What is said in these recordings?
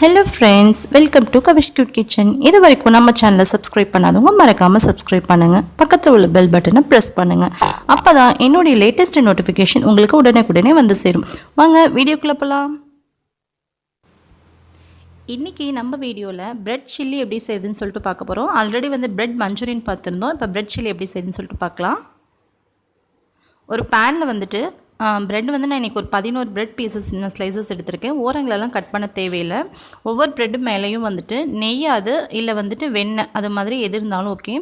Hello friends, welcome to Kavish Cute Kitchen. இது வரைக்கும் நம்ம சேனலை சப்ஸ்கிரைப் பண்ணாதவங்க மறக்காம சப்ஸ்கிரைப் பண்ணுங்க. பக்கத்துல உள்ள பெல் பட்டனை பிரஸ் பண்ணுங்க. அப்பதான் என்னோட லேட்டஸ்ட் நோட்டிஃபிகேஷன் உங்களுக்கு உடனே வந்து சேரும். வாங்க வீடியோக்குள்ள போலாம். இன்னைக்கு நம்ம வீடியோல பிரெட் சில்லி எப்படி செய்யுதுன்னு சொல்லிட்டு பார்க்க போறோம். ஆல்ரெடி வந்து பிரெட் மஞ்சூரியன் பார்த்திருந்தோம். இப்போ பிரெட் சில்லி எப்படி செய்யுதுன்னு சொல்லிட்டு பார்க்கலாம். ஒரு பேன்ல வந்துட்டு பிரெட் வந்து நான் இன்றைக்கி ஒரு 11 பிரெட் பீசஸ் ஸ்லைசஸ் எடுத்திருக்கேன். ஓரங்களெல்லாம் கட் பண்ண தேவையில்லை. ஒவ்வொரு பிரெட்டு மேலேயும் வந்துட்டு நெய்யாது இல்லை வந்துட்டு வெண்ணெய் அது மாதிரி எது இருந்தாலும் ஓகே,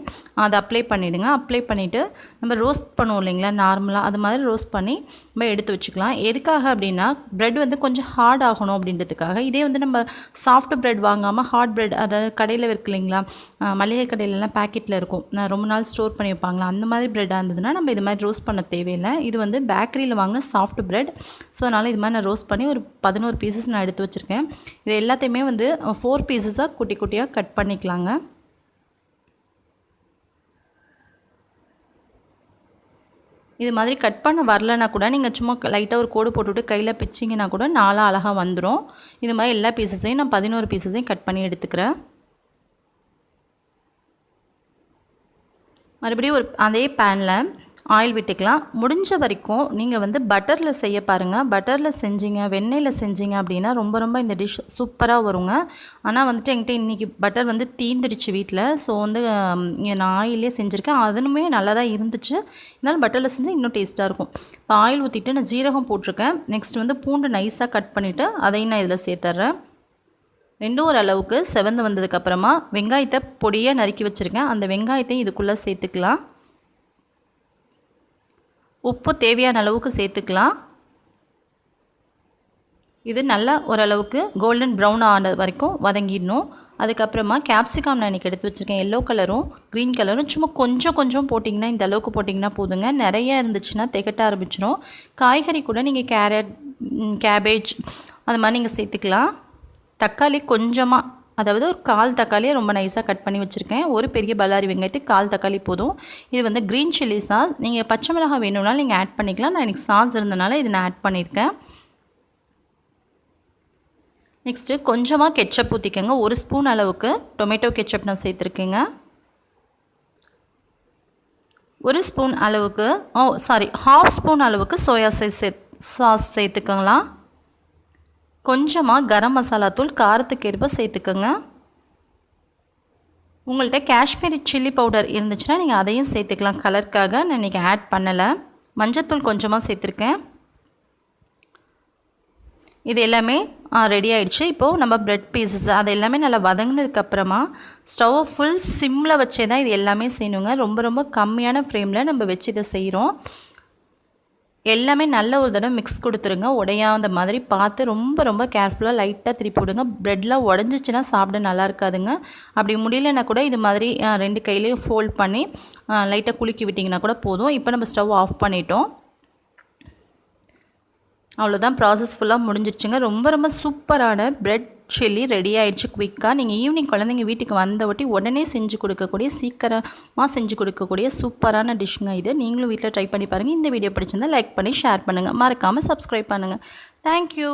அதை அப்ளை பண்ணிவிடுங்க. அப்ளை பண்ணிவிட்டு நம்ம ரோஸ்ட் பண்ணுவோம் இல்லைங்களா, நார்மலாக அது மாதிரி ரோஸ்ட் பண்ணி நம்ம எடுத்து வச்சுக்கலாம். எதுக்காக அப்படின்னா பிரெட் வந்து கொஞ்சம் ஹார்ட் ஆகணும் அப்படின்றதுக்காக. இதே வந்து நம்ம சாஃப்ட் பிரெட் வாங்காமல் ஹார்ட் பிரெட், அதாவது கடையில் இருக்கு இல்லைங்களா, மளிகை கடையிலலாம் பேக்கெட்டில் இருக்கும், ரொம்ப நாள் ஸ்டோர் பண்ணி வைப்பாங்களா, அந்த மாதிரி பிரெட்டாக இருந்ததுன்னா நம்ம இது மாதிரி ரோஸ்ட் பண்ண தேவையில்லை. இது வந்து பேக்கரியில் சாஃப்ட் பிரெட். ஸோ அதனால் இது மாதிரி நான் ரோஸ்ட் பண்ணி ஒரு 11 பீசஸ் நான் எடுத்து வச்சுருக்கேன். இது எல்லாத்தையுமே வந்து 4 பீசஸாக குட்டி குட்டியாக கட் பண்ணிக்கலாங்க. இது மாதிரி கட் பண்ண வரலன்னா கூட நீங்கள் சும்மா லைட்டாக ஒரு கோடு போட்டுவிட்டு கையில் பிச்சிங்கன்னா கூட 4 அழகாக வந்துடும். இது மாதிரி எல்லா பீசஸையும் நான் 11 பீசஸையும் கட் பண்ணி எடுத்துக்கிறேன். மறுபடியும் அதே பேனில் ஆயில் விட்டுக்கலாம். முடிஞ்ச வரைக்கும் நீங்கள் வந்து பட்டரில் செய்ய பாருங்கள். பட்டரில் செஞ்சீங்க, வெண்ணெயில் செஞ்சீங்க அப்படின்னா ரொம்ப இந்த டிஷ் சூப்பராக வருங்க. ஆனால் வந்துட்டு என்கிட்ட இன்றைக்கி பட்டர் வந்து தீந்துடுச்சு வீட்டில். ஸோ வந்து நான் ஆயிலே செஞ்சுருக்கேன். அதுனுமே நல்லா தான் இருந்துச்சு. இருந்தாலும் பட்டரில் செஞ்சால் இன்னும் டேஸ்ட்டாக இருக்கும். இப்போ ஆயில் ஊற்றிட்டு நான் ஜீரகம் போட்டிருக்கேன். நெக்ஸ்ட் வந்து பூண்டு நைஸாக கட் பண்ணிவிட்டு அதையும் நான் இதில் சேர்த்துட்றேன். ரெண்டும் ஒரு அளவுக்கு செவந்து வந்ததுக்கப்புறமா வெங்காயத்தை பொடியாக நறுக்கி வச்சுருக்கேன். அந்த வெங்காயத்தையும் இதுக்குள்ளே சேர்த்துக்கலாம். உப்பு தேவையான அளவுக்கு சேர்த்துக்கலாம். இது நல்லா ஓரளவுக்கு கோல்டன் ப்ரௌன் ஆன வரைக்கும் வதங்கிடணும். அதுக்கப்புறமா கேப்சிகம் நான் இன்றைக்கி எடுத்து வச்சுருக்கேன். எல்லோ கலரும் க்ரீன் கலரும் சும்மா கொஞ்சம் போட்டிங்கன்னா, இந்த அளவுக்கு போட்டிங்கன்னா போதுங்க. நிறைய இருந்துச்சுன்னா திகட்ட ஆரம்பிச்சிடும். காய்கறி கூட நீங்கள் கேரட், கேபேஜ் அது மாதிரி நீங்கள் சேர்த்துக்கலாம். தக்காளி கொஞ்சமாக, அதாவது ஒரு 1/4 தக்காளியை ரொம்ப நைஸாக கட் பண்ணி வச்சுருக்கேன். ஒரு பெரிய பல்லாரி வெங்காயத்துக்கு 1/4 தக்காளி போதும். இது வந்து க்ரீன் சில்லி சாஸ். நீங்கள் பச்சை மிளகாய் வேணும்னாலும் நீங்கள் ஆட் பண்ணிக்கலாம். நான் எனக்கு சாஸ் இருந்தனால இது நான் ஆட் பண்ணியிருக்கேன். நெக்ஸ்ட்டு கொஞ்சமாக கெட்சப் ஊற்றிக்கோங்க. 1 ஸ்பூன் அளவுக்கு டொமேட்டோ கெட்சப் நான் சேர்த்துருக்கேங்க. 1 ஸ்பூன் அளவுக்கு 1/2 ஸ்பூன் அளவுக்கு சோயா சாஸ் சேர்த்துக்கோங்களா. கொஞ்சமாக கரம் மசாலா தூள் காரத்துக்கு ஏற்ப சேர்த்துக்கோங்க. உங்கள்கிட்ட காஷ்மீரி சில்லி பவுடர் இருந்துச்சுன்னா நீங்கள் அதையும் சேர்த்துக்கலாம். கலருக்காக நான் இன்றைக்கி ஆட் பண்ணலை. மஞ்சத்தூள் கொஞ்சமாக சேர்த்துருக்கேன். இது எல்லாமே ரெடி ஆகிடுச்சு. இப்போது நம்ம பிரெட் பீசஸ் அது எல்லாமே நல்லா வதங்கினதுக்கப்புறமா ஸ்டவ்வை ஃபுல் சிம்மில் வச்சே தான் இது எல்லாமே செய்யணுங்க. ரொம்ப கம்மியான ஃப்ளேமில் நம்ம வச்சு இதை செய்கிறோம். எல்லாமே நல்ல ஒரு தடவை மிக்ஸ் கொடுத்துருங்க. உடையாத மாதிரி பார்த்து ரொம்ப கேர்ஃபுல்லாக லைட்டாக திருப்பி விடுங்க. ப்ரெட்லாம் உடஞ்சிச்சின்னா சாப்பிட நல்லா இருக்காதுங்க. அப்படி முடியலன்னா கூட இது மாதிரி 2 கையிலையும் ஃபோல்ட் பண்ணி லைட்டாக குலுக்கி விட்டிங்கன்னா கூட போதும். இப்போ நம்ம ஸ்டவ் ஆஃப் பண்ணிட்டோம். அவ்வளோதான், ப்ராசஸ் ஃபுல்லாக முடிஞ்சிருச்சுங்க. ரொம்ப சூப்பரான பிரெட் சில்லி ரெடி ஆகிடுச்சு குயிக்காக. நீங்கள் ஈவினிங் குழந்தைங்க வீட்டுக்கு வந்தவட்டி உடனே செஞ்சு கொடுக்கக்கூடிய, சீக்கிரமாக செஞ்சு கொடுக்கக்கூடிய சூப்பரான டிஷ்ஷுங்க இது. நீங்களும் வீட்டில் ட்ரை பண்ணி பாருங்கள். இந்த வீடியோ பிடிச்சிருந்தால் லைக் பண்ணி ஷேர் பண்ணுங்கள். மறக்காமல் சப்ஸ்கிரைப் பண்ணுங்கள். தேங்க்யூ.